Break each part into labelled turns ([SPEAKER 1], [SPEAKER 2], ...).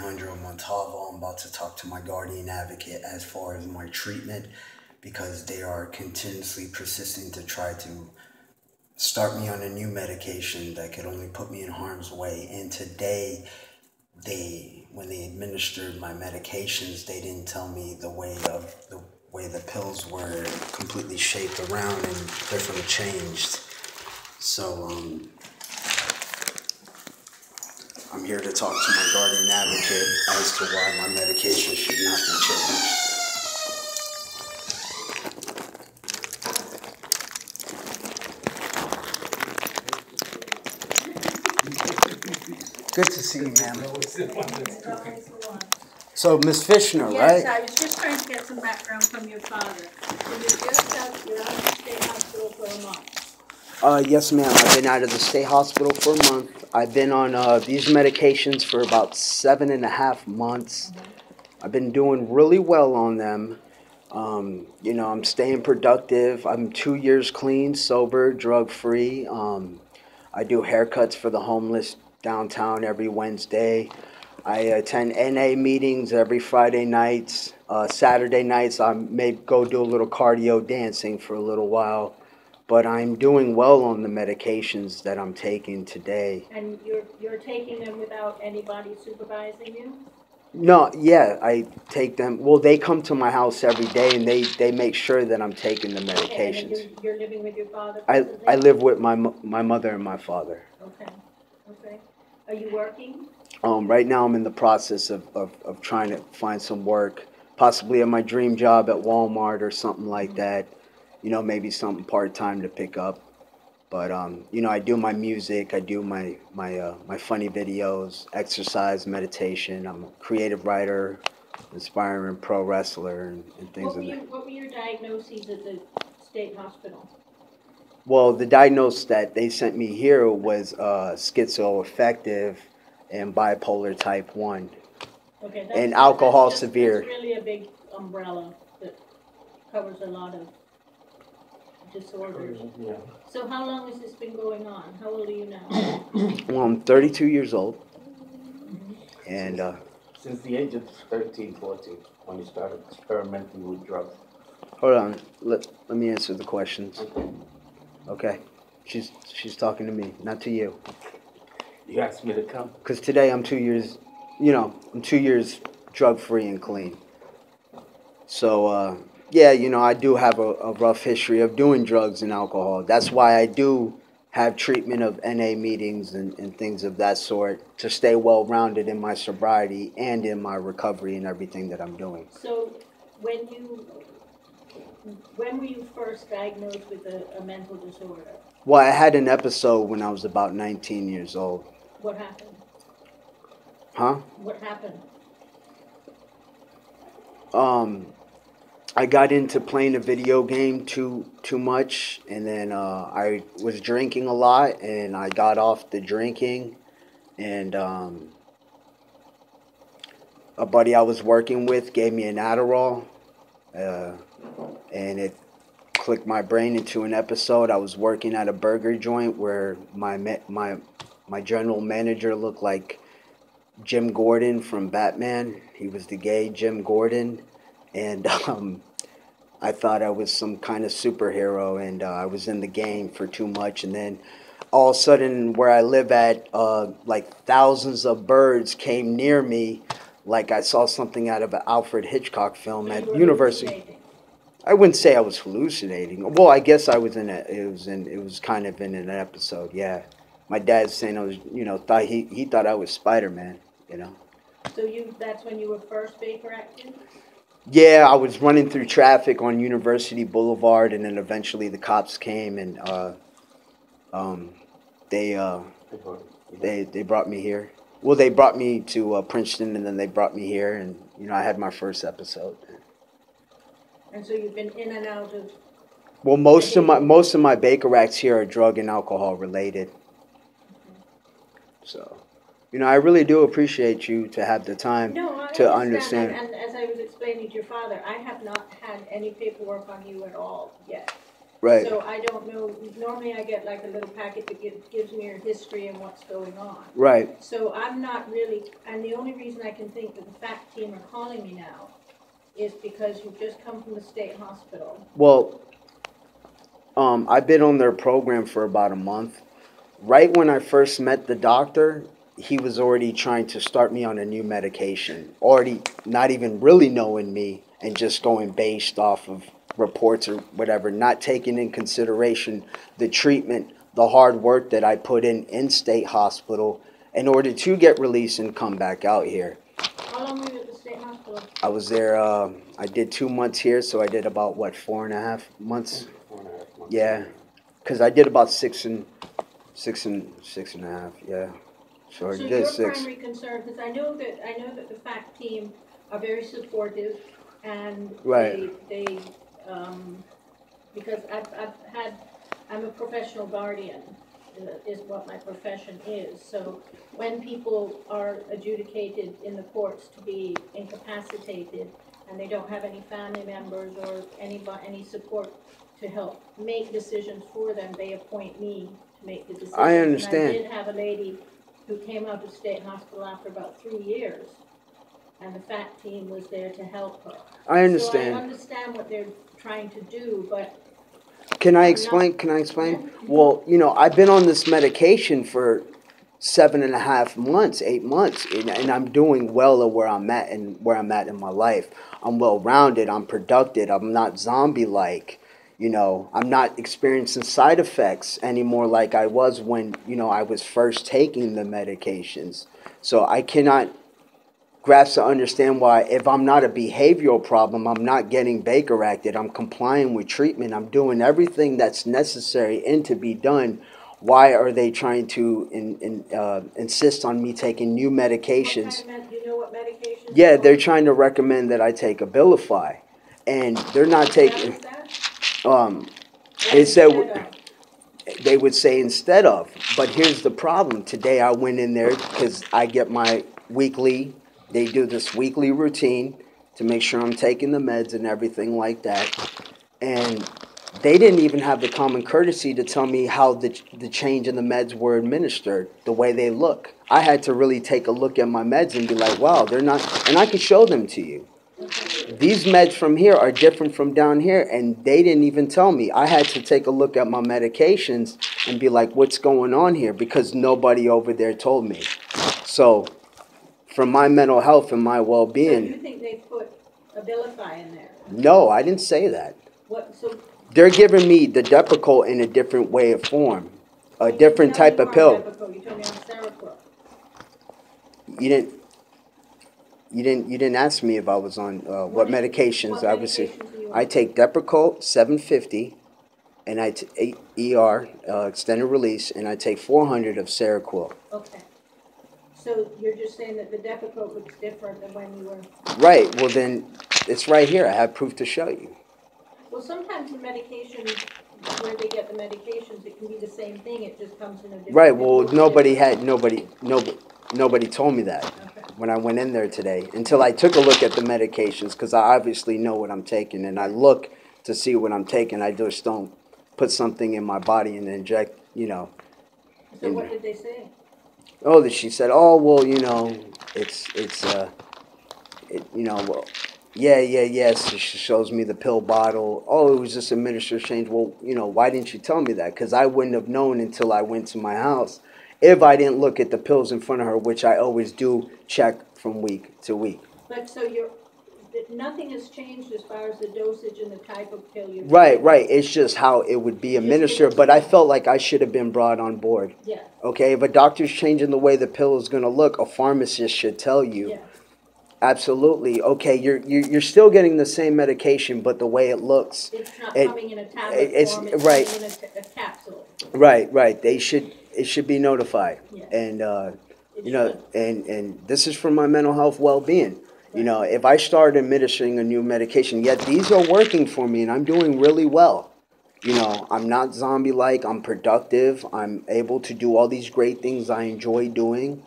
[SPEAKER 1] Alejandro Montalvo. I'm about to talk to my guardian advocate as far as my treatment because they are continuously persisting to try to start me on a new medication that could only put me in harm's way. And today, when they administered my medications, they didn't tell me the way the pills were completely shaped around and differently changed. So I'm here to talk to my guardian advocate as to why my medication should not be changed. Good to see you, ma'am. So, Miss Fishner,
[SPEAKER 2] Yes,
[SPEAKER 1] right?
[SPEAKER 2] I was just trying to get some background from your father. So you're out of the state hospital for a month.
[SPEAKER 1] Yes, ma'am. I've been out of the state hospital for a month. I've been on these medications for about 7.5 months. I've been doing really well on them. I'm staying productive. I'm 2 years clean, sober, drug-free. I do haircuts for the homeless downtown every Wednesday. I attend NA meetings every Friday nights. Saturday nights, I may go do a little cardio dancing for a little while. But I'm doing well on the medications that I'm taking today.
[SPEAKER 2] And you're taking them without anybody supervising you?
[SPEAKER 1] No, yeah, I take them. Well, they come to my house every day, and they make sure that I'm taking the
[SPEAKER 2] Okay, and
[SPEAKER 1] medications.
[SPEAKER 2] then you're living with your father
[SPEAKER 1] I
[SPEAKER 2] presently?
[SPEAKER 1] live with my mother and my father.
[SPEAKER 2] Okay, okay. Are you working?
[SPEAKER 1] Right now, I'm in the process of trying to find some work, possibly at my dream job at Walmart or something like that. Maybe something part-time to pick up. But I do my music, I do my funny videos, exercise, meditation. I'm a creative writer, aspiring pro wrestler, and things like that.
[SPEAKER 2] What were your diagnoses at the state hospital?
[SPEAKER 1] Well, the diagnosis that they sent me here was schizoaffective and bipolar type 1.
[SPEAKER 2] Okay,
[SPEAKER 1] And alcohol
[SPEAKER 2] that's
[SPEAKER 1] severe.
[SPEAKER 2] That's really a big umbrella that covers a lot of disorders.
[SPEAKER 3] Yeah.
[SPEAKER 2] So how long has this been going on? How old are you now?
[SPEAKER 1] Well, I'm 32 years old. And
[SPEAKER 3] Since the age of 13, 14, when you started experimenting with drugs.
[SPEAKER 1] hold on, let me answer the questions.
[SPEAKER 3] Okay.
[SPEAKER 1] Okay? She's talking to me, not to you.
[SPEAKER 3] You asked me to come.
[SPEAKER 1] Because today I'm 2 years, I'm 2 years drug-free and clean. So, yeah, I do have a rough history of doing drugs and alcohol. That's why I do have treatment of NA meetings and things of that sort to stay well-rounded in my sobriety and in my recovery and everything that I'm doing.
[SPEAKER 2] So when were you first diagnosed with a mental disorder?
[SPEAKER 1] Well, I had an episode when I was about 19 years old.
[SPEAKER 2] What happened?
[SPEAKER 1] Huh?
[SPEAKER 2] What happened?
[SPEAKER 1] I got into playing a video game too much, and then I was drinking a lot, and I got off the drinking, and a buddy I was working with gave me an Adderall, and it clicked my brain into an episode. I was working at a burger joint where my general manager looked like Jim Gordon from Batman. He was the gay Jim Gordon. And I thought I was some kind of superhero, and I was in the game for too much. And then all of a sudden, where I live at, like thousands of birds came near me, like I saw something out of an Alfred Hitchcock film
[SPEAKER 2] So
[SPEAKER 1] at
[SPEAKER 2] you were
[SPEAKER 1] University.
[SPEAKER 2] hallucinating.
[SPEAKER 1] I wouldn't say I was hallucinating. Well, I guess I was it was kind of in an episode. Yeah, my dad's saying I was, thought he thought I was Spider-Man.
[SPEAKER 2] So that's when you were first vapor active?
[SPEAKER 1] Yeah, I was running through traffic on University Boulevard, and then eventually the cops came, and they brought me here. Well, they brought me to Princeton, and then they brought me here, and I had my first episode.
[SPEAKER 2] And so you've been in and out of...
[SPEAKER 1] Well, most of my Baker acts here are drug and alcohol related. So, I really do appreciate you to have the time
[SPEAKER 2] No, I
[SPEAKER 1] to
[SPEAKER 2] understand.
[SPEAKER 1] understand.
[SPEAKER 2] And as I was explaining to your father, I have not had any paperwork on you at all yet.
[SPEAKER 1] Right.
[SPEAKER 2] So I don't know, normally I get like a little packet that gives me your history and what's going on.
[SPEAKER 1] Right.
[SPEAKER 2] So I'm not really, and the only reason I can think that the fact team are calling me now is because you've just come from the state hospital.
[SPEAKER 1] Well, I've been on their program for about a month. Right when I first met the doctor, he was already trying to start me on a new medication, already not even really knowing me and just going based off of reports or whatever, not taking in consideration the treatment, the hard work that I put in state hospital in order to get released and come back out here.
[SPEAKER 2] How long were you at the state hospital?
[SPEAKER 1] I was there, I did 2 months here, so I did about, what, 4.5 months?
[SPEAKER 3] 4.5 months.
[SPEAKER 1] Yeah, because I did about six and a half, yeah. So I
[SPEAKER 2] So
[SPEAKER 1] did
[SPEAKER 2] your
[SPEAKER 1] 6.
[SPEAKER 2] primary concern, because I know that the fact team are very supportive and
[SPEAKER 1] Right.
[SPEAKER 2] they because I'm a professional guardian, is what my profession is. So when people are adjudicated in the courts to be incapacitated and they don't have any family members or any support to help make decisions for them, they appoint me to make the decisions.
[SPEAKER 1] I understand.
[SPEAKER 2] And I did have a lady who came out of state hospital after about 3 years, and the fact team was there to help her.
[SPEAKER 1] I understand.
[SPEAKER 2] So I understand what they're trying to do, but
[SPEAKER 1] Can I
[SPEAKER 2] I'm
[SPEAKER 1] explain?
[SPEAKER 2] not-
[SPEAKER 1] Can I explain?
[SPEAKER 2] Yeah.
[SPEAKER 1] Well, I've been on this medication for 7.5 months, 8 months, and I'm doing well at where I'm at and where I'm at in my life. I'm well rounded. I'm productive. I'm not zombie like. I'm not experiencing side effects anymore like I was when I was first taking the medications. So I cannot grasp to understand why, if I'm not a behavioral problem, I'm not getting Baker acted, I'm complying with treatment, I'm doing everything that's necessary and to be done. Why are they trying to insist on me taking new medications?
[SPEAKER 2] do you know what medications?
[SPEAKER 1] Yeah, they're trying to recommend that I take Abilify, and they're not taking. They said they would say instead of, but here's the problem. Today I went in there because I get my weekly. They do this weekly routine to make sure I'm taking the meds and everything like that. And they didn't even have the common courtesy to tell me how the change in the meds were administered, the way they look. I had to really take a look at my meds and be like, wow, they're not, and I could show them to you. These meds from here are different from down here, and they didn't even tell me. I had to take a look at my medications and be like, what's going on here? Because nobody over there told me. So for my mental health and my
[SPEAKER 2] So
[SPEAKER 1] well-being.
[SPEAKER 2] you think they put Abilify in there?
[SPEAKER 1] No, I didn't say that.
[SPEAKER 2] What, so.
[SPEAKER 1] They're giving me the Depakote in a different way of form, a different type of pill.
[SPEAKER 2] You told me on Seroquel.
[SPEAKER 1] You didn't ask me if I was on what medications.
[SPEAKER 2] What
[SPEAKER 1] I was.
[SPEAKER 2] medications are you on?
[SPEAKER 1] I take Depakote 750, and I take ER extended release, and I take 400 of Seroquel.
[SPEAKER 2] Okay. So you're just saying that the Depakote looks different than when you were.
[SPEAKER 1] Right. Well, then it's right here. I have proof to show you.
[SPEAKER 2] Well, sometimes the medication, where they get the medications, it can be the same thing. It just comes in a different.
[SPEAKER 1] Right. Well,
[SPEAKER 2] it looks
[SPEAKER 1] nobody told me that
[SPEAKER 2] Okay.
[SPEAKER 1] when I went in there today until I took a look at the medications, because I obviously know what I'm taking, and I look to see what I'm taking. I just don't put something in my body and inject.
[SPEAKER 2] So what did they say?
[SPEAKER 1] Oh, she said, oh, well, well, yeah. So she shows me the pill bottle. Oh, it was just administered change. Well, why didn't you tell me that? Because I wouldn't have known until I went to my house if I didn't look at the pills in front of her, which I always do check from week to week.
[SPEAKER 2] But so nothing has changed as far as the dosage and the type of pill you're.
[SPEAKER 1] Right. It's just how it would be administered. But I felt like I should have been brought on board.
[SPEAKER 2] Yeah.
[SPEAKER 1] Okay, if a doctor's changing the way the pill is going to look, a pharmacist should tell you.
[SPEAKER 2] Yeah.
[SPEAKER 1] Absolutely. Okay, you're still getting the same medication, but the way it looks.
[SPEAKER 2] It's not
[SPEAKER 1] It-
[SPEAKER 2] coming in a tablet
[SPEAKER 1] it's
[SPEAKER 2] form. It's
[SPEAKER 1] right.
[SPEAKER 2] coming in a capsule.
[SPEAKER 1] Right. It should be notified.
[SPEAKER 2] Yeah.
[SPEAKER 1] And
[SPEAKER 2] It
[SPEAKER 1] you know,
[SPEAKER 2] should.
[SPEAKER 1] and this is for my mental health well-being. If I start administering a new medication, yet these are working for me and I'm doing really well. I'm not zombie-like, I'm productive, I'm able to do all these great things I enjoy doing.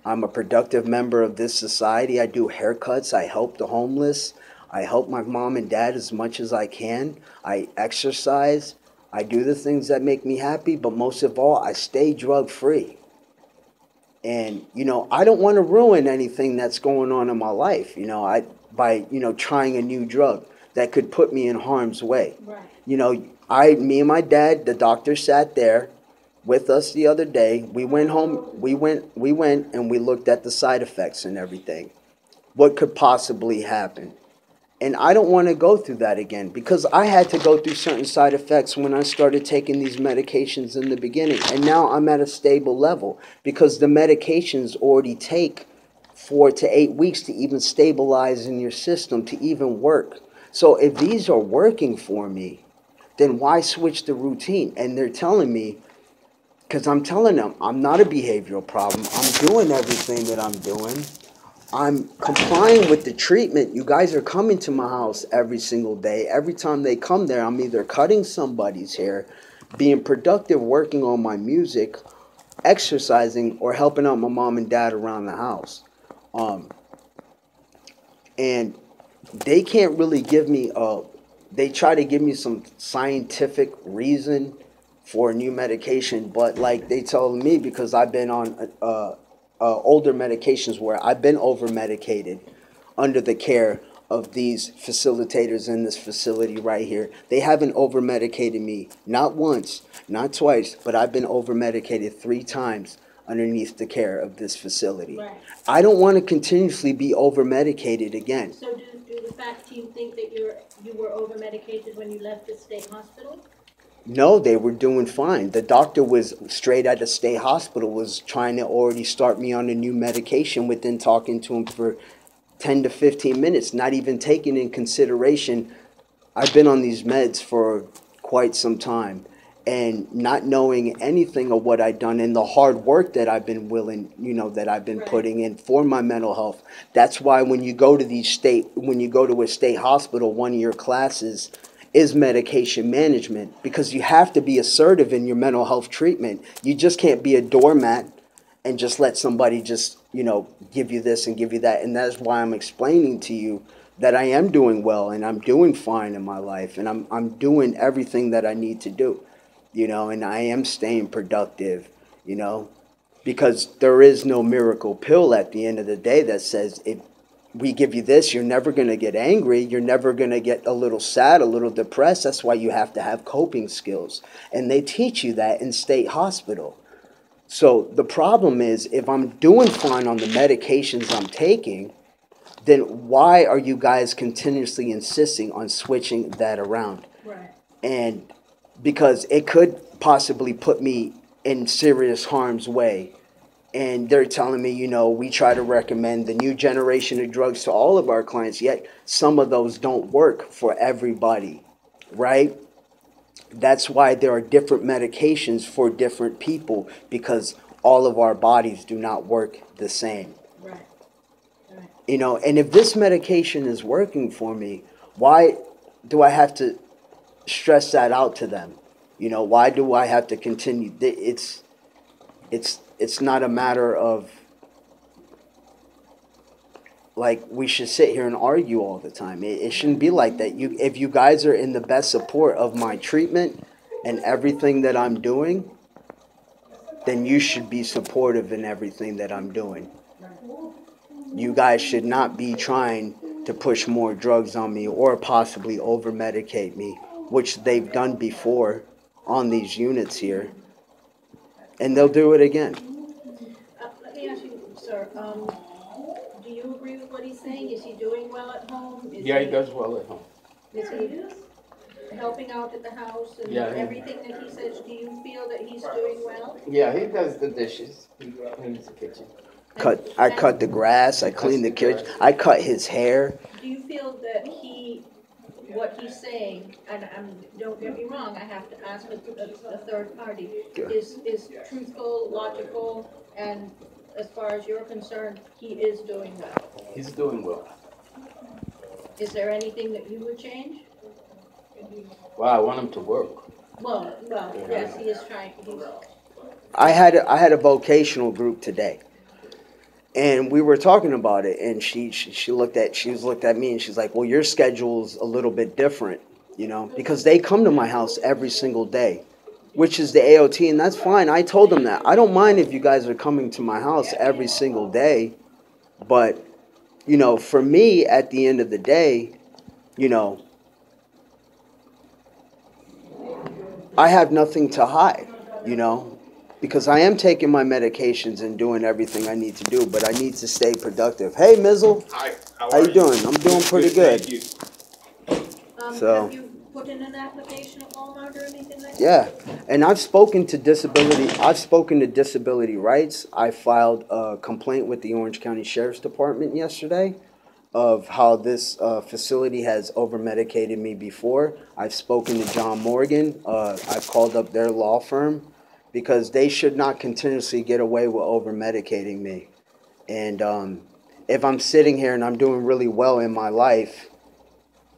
[SPEAKER 1] I'm a productive member of this society. I do haircuts, I help the homeless, I help my mom and dad as much as I can. I exercise, I do the things that make me happy, but most of all, I stay drug free. And, I don't want to ruin anything that's going on in my life, by, trying a new drug that could put me in harm's way.
[SPEAKER 2] Right.
[SPEAKER 1] Me and my dad, the doctor sat there with us the other day. We went home, we went and we looked at the side effects and everything. What could possibly happen? And I don't want to go through that again because I had to go through certain side effects when I started taking these medications in the beginning. And now I'm at a stable level because the medications already take 4 to 8 weeks to even stabilize in your system to even work. So if these are working for me, then why switch the routine? And they're telling me, because I'm telling them I'm not a behavioral problem. I'm doing everything that I'm doing. I'm complying with the treatment. You guys are coming to my house every single day. Every time they come there, I'm either cutting somebody's hair, being productive, working on my music, exercising, or helping out my mom and dad around the house. And they can't really give me they try to give me some scientific reason for a new medication, but like they told me, because I've been on older medications where I've been over medicated under the care of these facilitators in this facility right here. They haven't over medicated me, not once, not twice, but I've been over medicated 3 times underneath the care of this facility.
[SPEAKER 2] Right.
[SPEAKER 1] I don't want to continuously be over medicated again.
[SPEAKER 2] So do you think that you were over medicated when you left the state hospital?
[SPEAKER 1] No, they were doing fine. The doctor was straight at the state hospital, was trying to already start me on a new medication within talking to him for 10 to 15 minutes, not even taking in consideration. I've been on these meds for quite some time and not knowing anything of what I've done and the hard work that I've been that I've been putting in for my mental health. That's why when you go to a state hospital, one of your classes is medication management, because you have to be assertive in your mental health treatment. You just can't be a doormat and just let somebody just, give you this and give you that. And that's why I'm explaining to you that I am doing well and I'm doing fine in my life and I'm doing everything that I need to do, and I am staying productive, because there is no miracle pill at the end of the day that says if we give you this, you're never going to get angry. You're never going to get a little sad, a little depressed. That's why you have to have coping skills. And they teach you that in state hospital. So the problem is, if I'm doing fine on the medications I'm taking, then why are you guys continuously insisting on switching that around?
[SPEAKER 2] Right.
[SPEAKER 1] And because it could possibly put me in serious harm's way. And they're telling me, we try to recommend the new generation of drugs to all of our clients, yet some of those don't work for everybody, right? That's why there are different medications for different people, because all of our bodies do not work the same.
[SPEAKER 2] Right.
[SPEAKER 1] And if this medication is working for me, why do I have to stress that out to them? Why do I have to continue? It's not a matter of like we should sit here and argue all the time. It shouldn't be like that. If you guys are in the best support of my treatment and everything that I'm doing, then you should be supportive in everything that I'm doing. You guys should not be trying to push more drugs on me or possibly over-medicate me, which they've done before on these units here. And they'll do it again.
[SPEAKER 2] Let me ask you, sir, do you agree with what he's saying? Is he doing well at home?
[SPEAKER 3] He does well at home.
[SPEAKER 2] Is he helping out at the house and everything that he says? Do you feel that he's doing well?
[SPEAKER 3] Yeah, he does the dishes. He cleans the kitchen.
[SPEAKER 1] I cut the grass, I clean the kitchen, I cut his hair.
[SPEAKER 2] Do you feel that what he's saying, and don't get me wrong, I have to ask a third party, is truthful, logical, and as far as you're concerned, he is doing well?
[SPEAKER 3] He's doing well.
[SPEAKER 2] Is there anything that you would change?
[SPEAKER 3] Well, I want him to work.
[SPEAKER 2] Well, yes, he is trying.
[SPEAKER 1] I had a vocational group today. And we were talking about it, and she looked at me and she's like, well, your schedule's a little bit different, you know, because they come to my house every single day, which is the AOT, and that's fine. I told them that. I don't mind if you guys are coming to my house every single day, but, you know, for me, at the end of the day, you know, I have nothing to hide, you know, because I am taking my medications and doing everything I need to do, but I need to stay productive. Hey, Mizzle.
[SPEAKER 4] Hi,
[SPEAKER 1] How you doing? I'm doing pretty good.
[SPEAKER 4] Thank you.
[SPEAKER 1] So-
[SPEAKER 2] Have you put in an application at Walmart or anything like that?
[SPEAKER 1] Yeah, and I've spoken to disability rights. I filed a complaint with the Orange County Sheriff's Department yesterday of how this facility has over-medicated me before. I've spoken to John Morgan. I've called up their law firm because they should not continuously get away with over-medicating me. And if I'm sitting here and I'm doing really well in my life,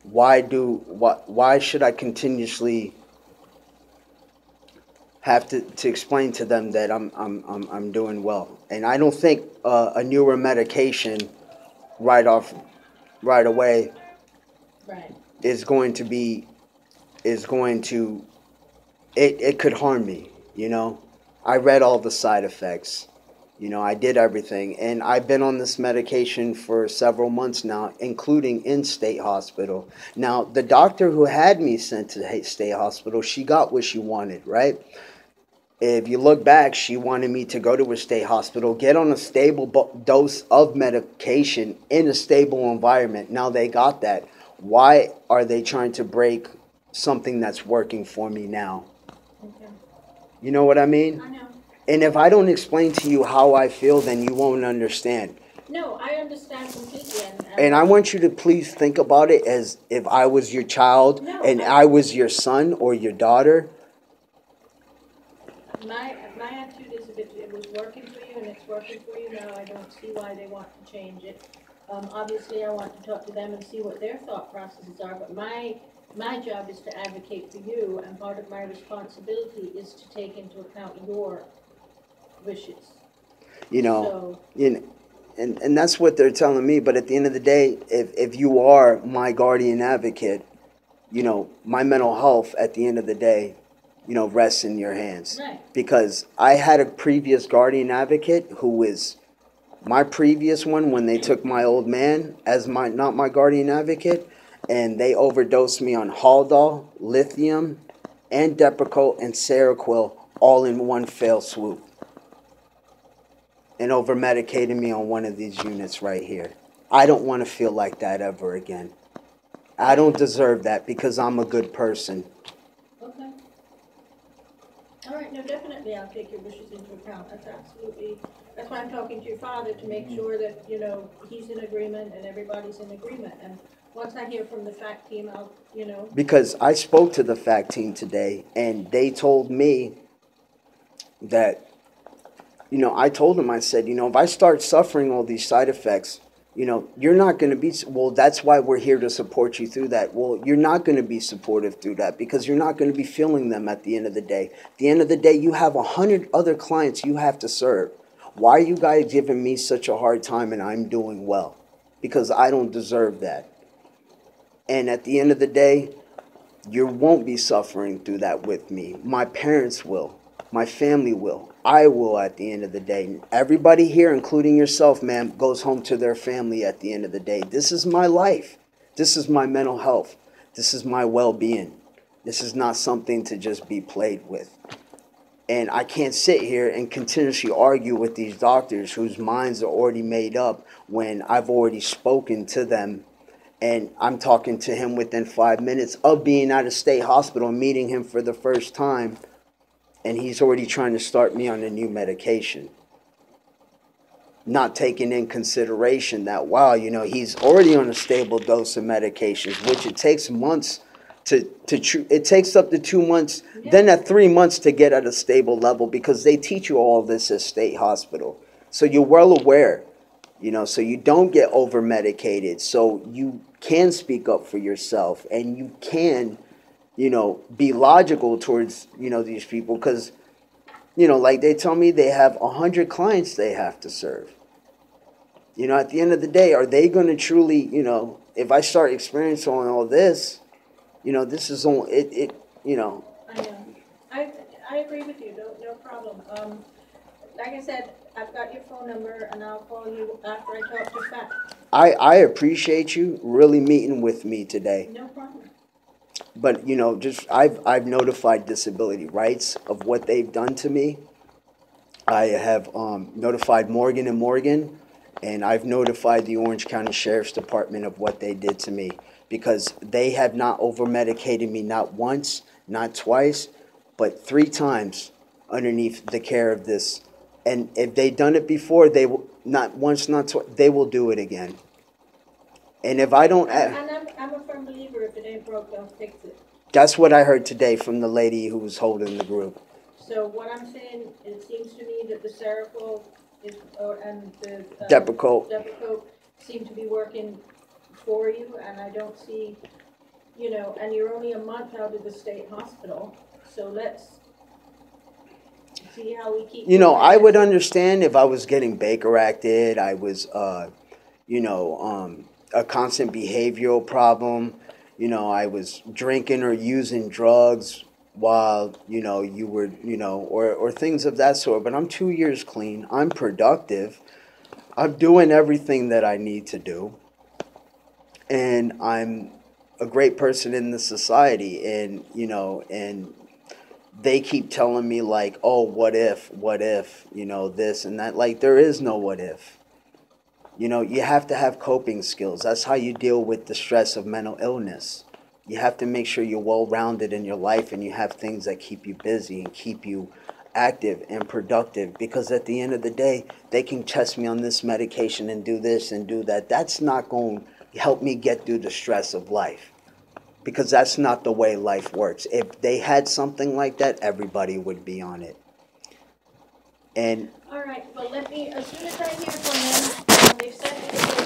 [SPEAKER 1] why should I continuously have to explain to them that I'm doing well? And I don't think a newer medication right away
[SPEAKER 2] Right.
[SPEAKER 1] is going to it could harm me, you know. I read all the side effects. You know, I did everything, and I've been on this medication for several months now, including in state hospital. Now, the doctor who had me sent to state hospital, she got what she wanted, right? If you look back, she wanted me to go to a state hospital, get on a stable dose of medication in a stable environment. Now they got that. Why are they trying to break something that's working for me now?
[SPEAKER 2] Okay.
[SPEAKER 1] You know what I mean?
[SPEAKER 2] I know.
[SPEAKER 1] And if I don't explain to you how I feel, then you won't understand.
[SPEAKER 2] No, I understand completely,
[SPEAKER 1] And I want you to please think about it as if I was your child
[SPEAKER 2] No,
[SPEAKER 1] and I was your son or your daughter.
[SPEAKER 2] my attitude is if it was working for you and it's working for you now, I don't see why they want to change it. Obviously, I want to talk to them and see what their thought processes are, but my job is to advocate for you, and part of my responsibility is to take into account your wishes.
[SPEAKER 1] You know,
[SPEAKER 2] So,
[SPEAKER 1] and that's what they're telling me. But at the end of the day, if you are my guardian advocate, you know, my mental health at the end of the day, you know, rests in your hands.
[SPEAKER 2] right,
[SPEAKER 1] Because I had a previous guardian advocate who was my previous one when they took my old man as not my guardian advocate, and they overdosed me on Haldol, lithium, and Depakote and Seroquel all in one fell swoop, and over-medicated me on one of these units right here. I don't want to feel like that ever again. I don't deserve that because I'm a good person.
[SPEAKER 2] okay. All right, no, definitely I'll take your wishes into account, that's why I'm talking to your father, to make sure that, you know, he's in agreement and everybody's in agreement, and once I hear from the FACT team, I'll, you know.
[SPEAKER 1] Because I spoke to the FACT team today, and they told me that, you know, I told them, I said, you know, if I start suffering all these side effects, you know, you're not going to be, well, that's why we're here to support you through that. Well, you're not going to be supportive through that because you're not going to be feeling them at the end of the day. At the end of the day, you have 100 other clients you have to serve. Why are you guys giving me such a hard time and I'm doing well? Because I don't deserve that. And at the end of the day, you won't be suffering through that with me. My parents will. My family will. I will at the end of the day. Everybody here, including yourself, ma'am, goes home to their family at the end of the day. This is my life. This is my mental health. This is my well-being. This is not something to just be played with. And I can't sit here and continuously argue with these doctors whose minds are already made up when I've already spoken to them. And I'm talking to him within 5 minutes of being at a state hospital, meeting him for the first time. And he's already trying to start me on a new medication. Not taking in consideration that, wow, you know, he's already on a stable dose of medications, which it takes months it takes up to 2 months, then at 3 months to get at a stable level because they teach you all this at state hospital. So you're well aware, you know, so you don't get over-medicated. So you can speak up for yourself and you can, you know, be logical towards, you know, these people because, you know, like they tell me they have 100 clients they have to serve. You know, at the end of the day, are they going to truly, you know, if I start experiencing all this, You know, this is only, you know,
[SPEAKER 2] I know. I agree with you, no problem. Like I said, I've got your phone number and I'll call you after I talk to Pat.
[SPEAKER 1] I appreciate you really meeting with me today.
[SPEAKER 2] No problem.
[SPEAKER 1] But, you know, just, I've notified Disability Rights of what they've done to me. I have notified Morgan and Morgan, and I've notified the Orange County Sheriff's Department of what they did to me, because they have not over-medicated me, not once, not twice, but 3 times underneath the care of this. And if they've done it before, they will, not once, not twice, they will do it again. And if I don't,
[SPEAKER 2] And I'm a firm believer, if it ain't broke, don't fix it.
[SPEAKER 1] that's what I heard today from the lady who was holding the group.
[SPEAKER 2] So what I'm saying, it seems to me that the Seroquel is, and the.
[SPEAKER 1] Depakote.
[SPEAKER 2] Depakote seem to be working for you, and I don't see, you know, and you're only a month out of the state hospital, so let's see how we keep.
[SPEAKER 1] You know,
[SPEAKER 2] going.
[SPEAKER 1] I would understand if I was getting Baker acted, I was, a constant behavioral problem, you know, I was drinking or using drugs while, you know, you were, you know, or things of that sort. But I'm 2 years clean. I'm productive. I'm doing everything that I need to do. And I'm a great person in the society. And, you know, and they keep telling me like, oh, what if, you know, this and that. Like, there is no what if. You know, you have to have coping skills. That's how you deal with the stress of mental illness. You have to make sure you're well-rounded in your life and you have things that keep you busy and keep you active and productive. Because at the end of the day, they can test me on this medication and do this and do that. That's not going to help me get through the stress of life. Because that's not the way life works. If they had something like that, everybody would be on it. And
[SPEAKER 2] All right, well, let me, as soon as I hear from them, they've sent me the